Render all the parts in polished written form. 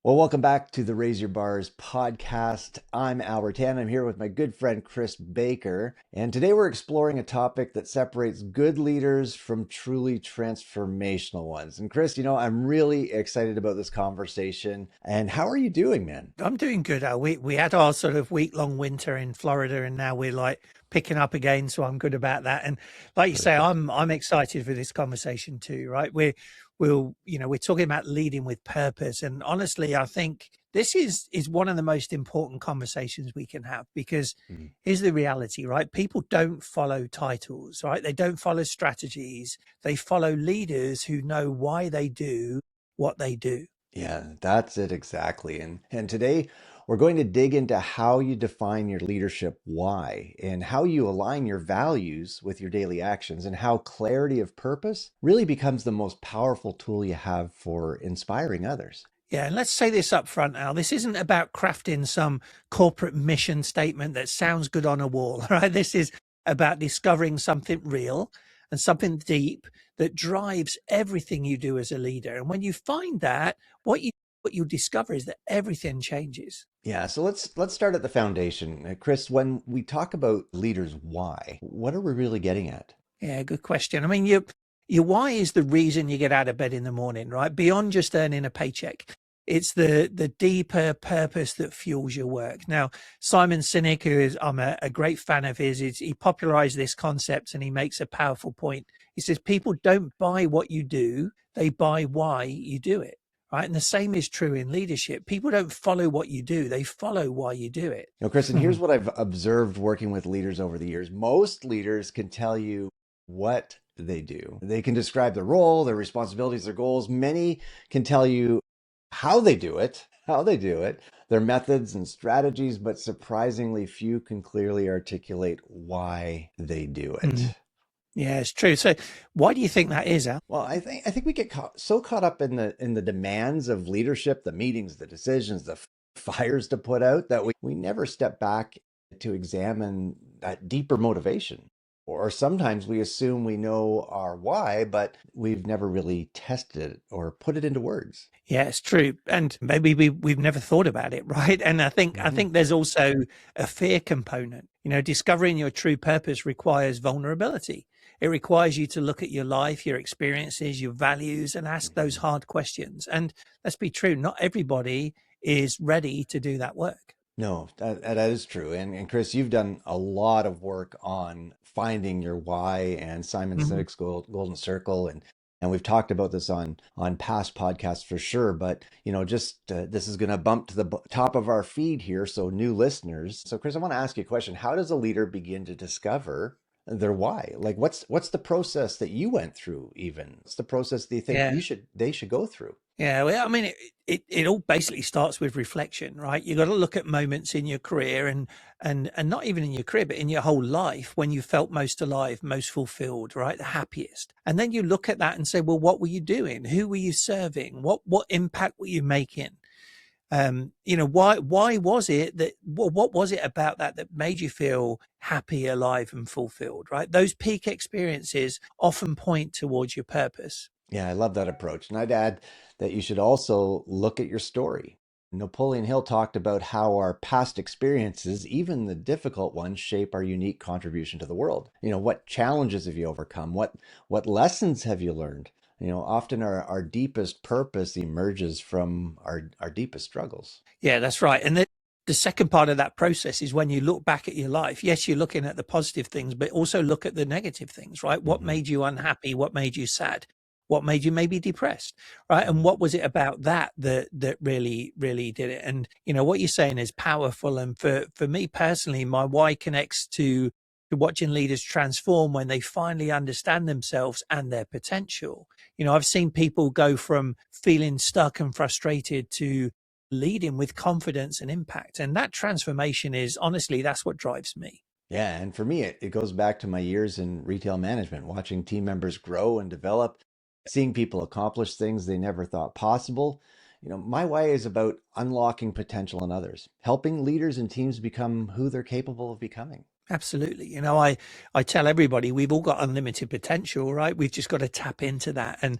Well, welcome back to the Raise Your Bars podcast. I'm Al Ruttan. I'm here with my good friend Chris Baker. And today we're exploring a topic that separates good leaders from truly transformational ones. And Chris, I'm really excited about this conversation. And how are you doing, man? I'm doing good, Al. We had our sort of week-long winter in Florida, and now we're like picking up again. So I'm good about that. And like you say, Perfect. I'm excited for this conversation too, right? We're talking about leading with purpose, and honestly, I think this is one of the most important conversations we can have, because Mhm. here's the reality, right? People don't follow titles, right? They don't follow strategies. They follow leaders who know why they do what they do. Yeah, that's it exactly. And today we're going to dig into how you define your leadership why and how you align your values with your daily actions and how clarity of purpose really becomes the most powerful tool you have for inspiring others. Yeah, and let's say this up front, Al. This isn't about crafting some corporate mission statement that sounds good on a wall, right? This is about discovering something real and something deep that drives everything you do as a leader. And when you find that, what you discover is that everything changes. Yeah, so let's start at the foundation. Chris, when we talk about leaders why, what are we really getting at? Yeah, good question. I mean, your why is the reason you get out of bed in the morning, right? Beyond just earning a paycheck. It's the deeper purpose that fuels your work. Now, Simon Sinek, I'm a great fan of his, he popularized this concept, and he makes a powerful point. He says people don't buy what you do, they buy why you do it. Right. And the same is true in leadership. People don't follow what you do, they follow why you do it. Chris, and here's what I've observed working with leaders over the years. Most leaders can tell you what they do. They can describe their role, their responsibilities, their goals. Many can tell you how they do it, their methods and strategies, but surprisingly few can clearly articulate why they do it. Yeah, it's true. So why do you think that is, Al? Well, I think we get so caught up in the demands of leadership, the meetings, the decisions, the fires to put out that we never step back to examine that deeper motivation. Or sometimes we assume we know our why, but we've never really tested it or put it into words. Yeah, it's true. And maybe we've never thought about it, right? And I think there's also a fear component. Discovering your true purpose requires vulnerability. It requires you to look at your life, your experiences, your values, and ask those Mhm. hard questions. And let's be true, not everybody is ready to do that work. No, that is true. And Chris, you've done a lot of work on finding your why and Simon Mhm. Sinek's Golden Circle, and we've talked about this on past podcasts for sure. But just this is going to bump to the top of our feed here, so new listeners. So, Chris, I want to ask you a question: how does a leader begin to discover their why? Like, what's the process that you went through? Even what's the process that you think Yeah. they should go through? Yeah, well, I mean, it all basically starts with reflection, right? You got to look at moments in your career, and not even in your career, but in your whole life, when you felt most alive, most fulfilled, right? The happiest. And then you look at that and say, well, what were you doing? Who were you serving? What impact were you making? Why was it that, what was it about that made you feel happy, alive, and fulfilled, right? Those peak experiences often point towards your purpose. Yeah, I love that approach. And I'd add that you should also look at your story. Napoleon Hill talked about how our past experiences, even the difficult ones, shape our unique contribution to the world. What challenges have you overcome? What lessons have you learned? Often our deepest purpose emerges from our deepest struggles. Yeah, that's right. And the second part of that process is when you look back at your life. Yes, you're looking at the positive things, but also look at the negative things, right? What Hmm. made you unhappy? What made you sad? What made you maybe depressed, right? And what was it about that really did it? And what you're saying is powerful. And for me personally, my why connects to watching leaders transform when they finally understand themselves and their potential. I've seen people go from feeling stuck and frustrated to leading with confidence and impact. And that transformation is, honestly, that's what drives me. Yeah, and for me, it goes back to my years in retail management, watching team members grow and develop, seeing people accomplish things they never thought possible. My way is about unlocking potential in others, helping leaders and teams become who they're capable of becoming. Absolutely. I tell everybody we've all got unlimited potential, right? We've just got to tap into that. And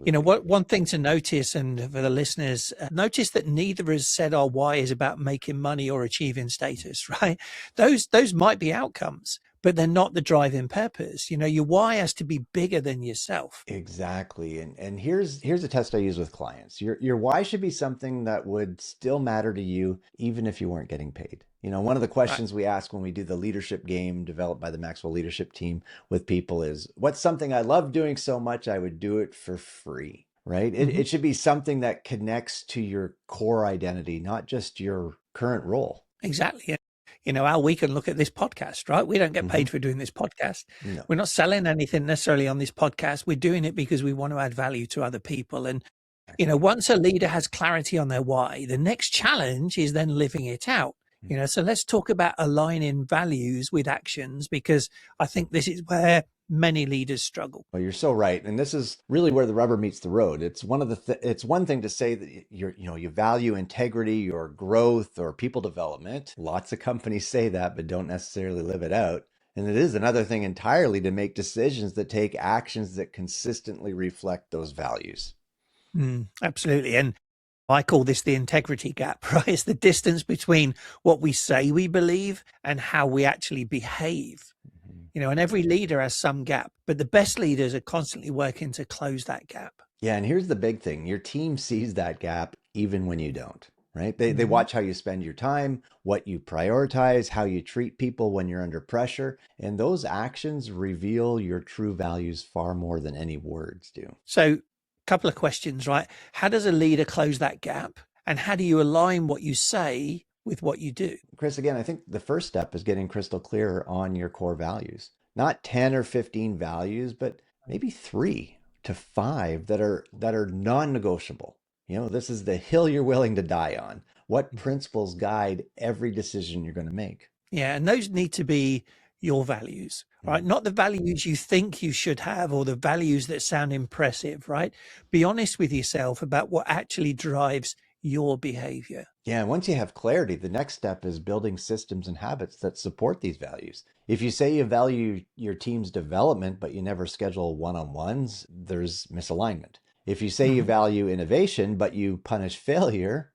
What one thing to notice, and for the listeners, notice that neither has said our why is about making money or achieving status, right? Those might be outcomes, but they're not the driving purpose. Your why has to be bigger than yourself. Exactly. And here's a test I use with clients. Your why should be something that would still matter to you even if you weren't getting paid. One of the Right. questions we ask when we do the leadership game developed by the Maxwell leadership team with people is, what's something I love doing so much I would do it for free? Right? Hmm. It should be something that connects to your core identity, not just your current role. Exactly. Al, we can look at this podcast, right? We don't get Hmm. paid for doing this podcast. No. We're not selling anything necessarily on this podcast. We're doing it because we want to add value to other people. And, Exactly. once a leader has clarity on their why, the next challenge is then living it out. So let's talk about aligning values with actions, because I think this is where many leaders struggle. Well, you're so right, and this is really where the rubber meets the road. It's it's one thing to say that you value integrity or growth or people development. Lots of companies say that, but don't necessarily live it out. And it is another thing entirely to make decisions that take actions that consistently reflect those values. Absolutely. And I call this the integrity gap, right? It's the distance between what we say we believe and how we actually behave. Mhm. And every leader has some gap, but the best leaders are constantly working to close that gap. Yeah, and here's the big thing. Your team sees that gap even when you don't, right? They Hmm. watch how you spend your time, what you prioritize, how you treat people when you're under pressure, and those actions reveal your true values far more than any words do. So, a couple of questions, right? How does a leader close that gap? And how do you align what you say with what you do? Chris, again, I think the first step is getting crystal clear on your core values. Not 10 or 15 values, but maybe 3 to 5 that are non-negotiable. This is the hill you're willing to die on. What principles guide every decision you're going to make? Yeah. And those need to be your values, right? Mm. Not the values you think you should have or the values that sound impressive, right? Be honest with yourself about what actually drives your behavior. Yeah, and once you have clarity, the next step is building systems and habits that support these values. If you say you value your team's development, but you never schedule one-on-ones, there's misalignment. If you say you Mhm. value innovation, but you punish failure,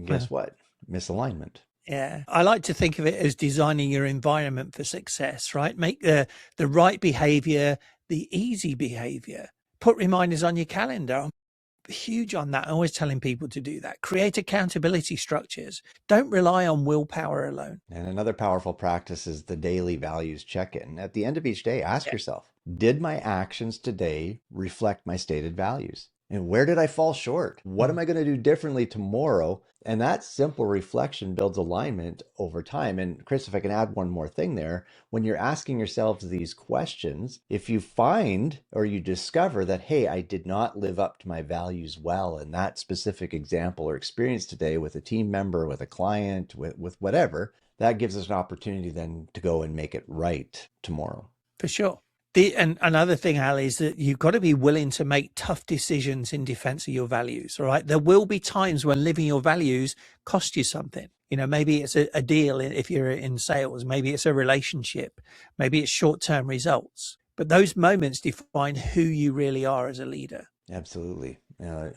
guess what? Misalignment. Yeah. I like to think of it as designing your environment for success, right? Make the right behavior, the easy behavior. Put reminders on your calendar. I'm huge on that. I'm always telling people to do that. Create accountability structures. Don't rely on willpower alone. And another powerful practice is the daily values check-in. At the end of each day, ask Yeah. yourself, did my actions today reflect my stated values? And where did I fall short? What am Mm. I going to do differently tomorrow? And that simple reflection builds alignment over time. And Chris, if I can add one more thing there, when you're asking yourselves these questions, if you find or you discover that, hey, I did not live up to my values well in that specific example or experience today with a team member, with a client, with whatever, that gives us an opportunity then to go and make it right tomorrow. For sure. And another thing, Al, is that you've got to be willing to make tough decisions in defense of your values. All right. There will be times when living your values cost you something. Maybe it's a deal if you're in sales, maybe it's a relationship, maybe it's short term results. But those moments define who you really are as a leader. Absolutely.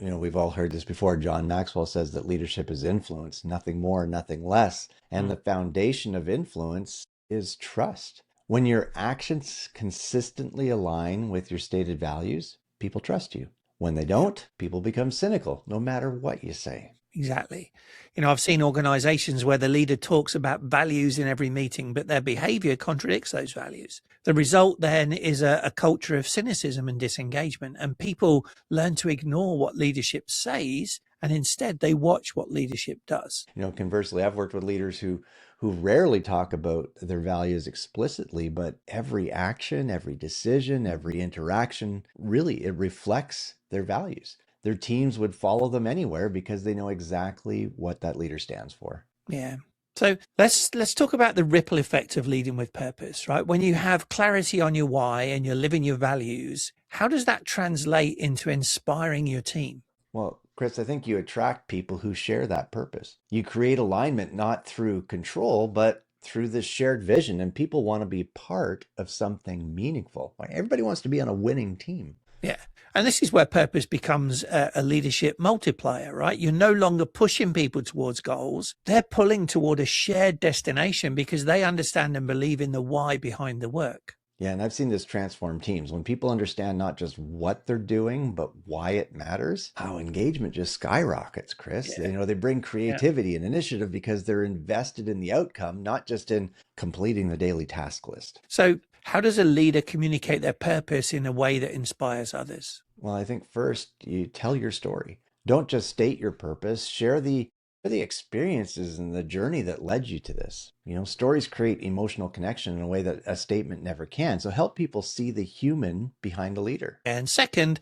We've all heard this before. John Maxwell says that leadership is influence, nothing more, nothing less. And Mm. the foundation of influence is trust. When your actions consistently align with your stated values, people trust you. When they Yeah. don't, people become cynical, no matter what you say. Exactly. I've seen organizations where the leader talks about values in every meeting, but their behavior contradicts those values. The result then is a culture of cynicism and disengagement, and people learn to ignore what leadership says and instead they watch what leadership does. Conversely, I've worked with leaders who rarely talk about their values explicitly, but every action, every decision, every interaction, really it reflects their values. Their teams would follow them anywhere because they know exactly what that leader stands for. Yeah. So let's talk about the ripple effect of leading with purpose, right? When you have clarity on your why and you're living your values, how does that translate into inspiring your team? Well, Chris, I think you attract people who share that purpose. You create alignment not through control, but through this shared vision, and people want to be part of something meaningful. Like, everybody wants to be on a winning team. Yeah. And this is where purpose becomes a leadership multiplier, right? You're no longer pushing people towards goals. They're pulling toward a shared destination because they understand and believe in the why behind the work. Yeah, and I've seen this transform teams. When people understand not just what they're doing, but why it matters, how engagement just skyrockets, Chris. Yeah. They bring Yeah. creativity and initiative because they're invested in the outcome, not just in completing the daily task list. So, how does a leader communicate their purpose in a way that inspires others? Well, I think first you tell your story. Don't just state your purpose, share the experiences and the journey that led you to this. Stories create emotional connection in a way that a statement never can. So help people see the human behind the leader. And second,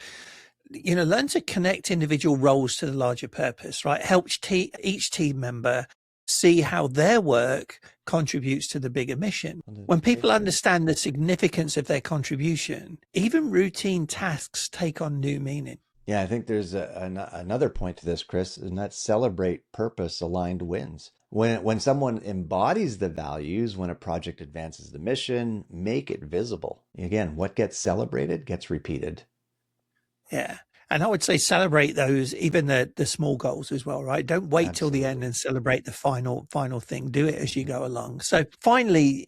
learn to connect individual roles to the larger purpose, right? Help each team member see how their work contributes to the bigger mission. When people understand the significance of their contribution, even routine tasks take on new meaning. Yeah, I think there's another point to this, Chris, and that's celebrate purpose-aligned wins. When someone embodies the values, when a project advances the mission, make it visible. Again, what gets celebrated gets repeated. Yeah. And I would say celebrate those, even the small goals as well, right? Don't wait till the end Absolutely. and celebrate the final thing. Do it as you go along. So finally,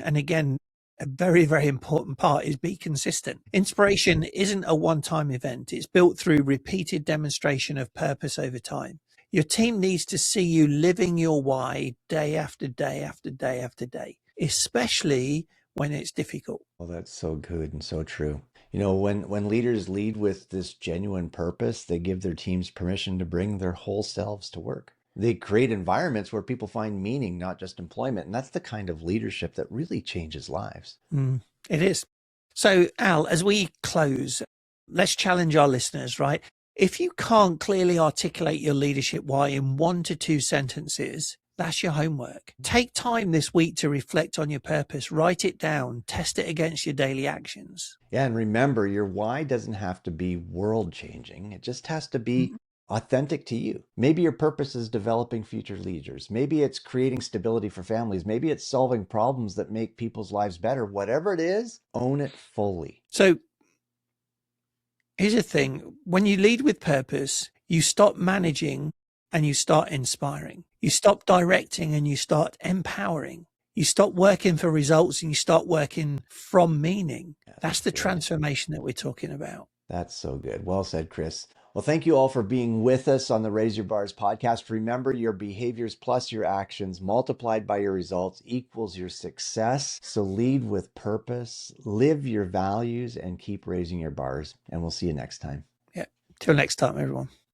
and again, a very, very important part is be consistent. Inspiration isn't a one-time event. It's built through repeated demonstration of purpose over time. Your team needs to see you living your why day after day after day after day, especially when it's difficult. Well, that's so good and so true. When leaders lead with this genuine purpose, they give their teams permission to bring their whole selves to work. They create environments where people find meaning, not just employment. And that's the kind of leadership that really changes lives. It is. So, Al, as we close, let's challenge our listeners, right? If you can't clearly articulate your leadership why in 1 to 2 sentences, that's your homework. Take time this week to reflect on your purpose, write it down, test it against your daily actions. Yeah, and remember, your why doesn't have to be world changing. It just has to be Mhm. authentic to you. Maybe your purpose is developing future leaders. Maybe it's creating stability for families. Maybe it's solving problems that make people's lives better. Whatever it is, own it fully. So, here's the thing when you lead with purpose, you stop managing and you start inspiring. You stop directing and you start empowering. You stop working for results and you start working from meaning. Yeah, That's the that's right. transformation that we're talking about. That's so good. Well said, Chris. Well, thank you all for being with us on the Raise Your Bars podcast. Remember, your behaviors plus your actions multiplied by your results equals your success. So lead with purpose, live your values, and keep raising your bars. And we'll see you next time. Yeah. Till next time, everyone.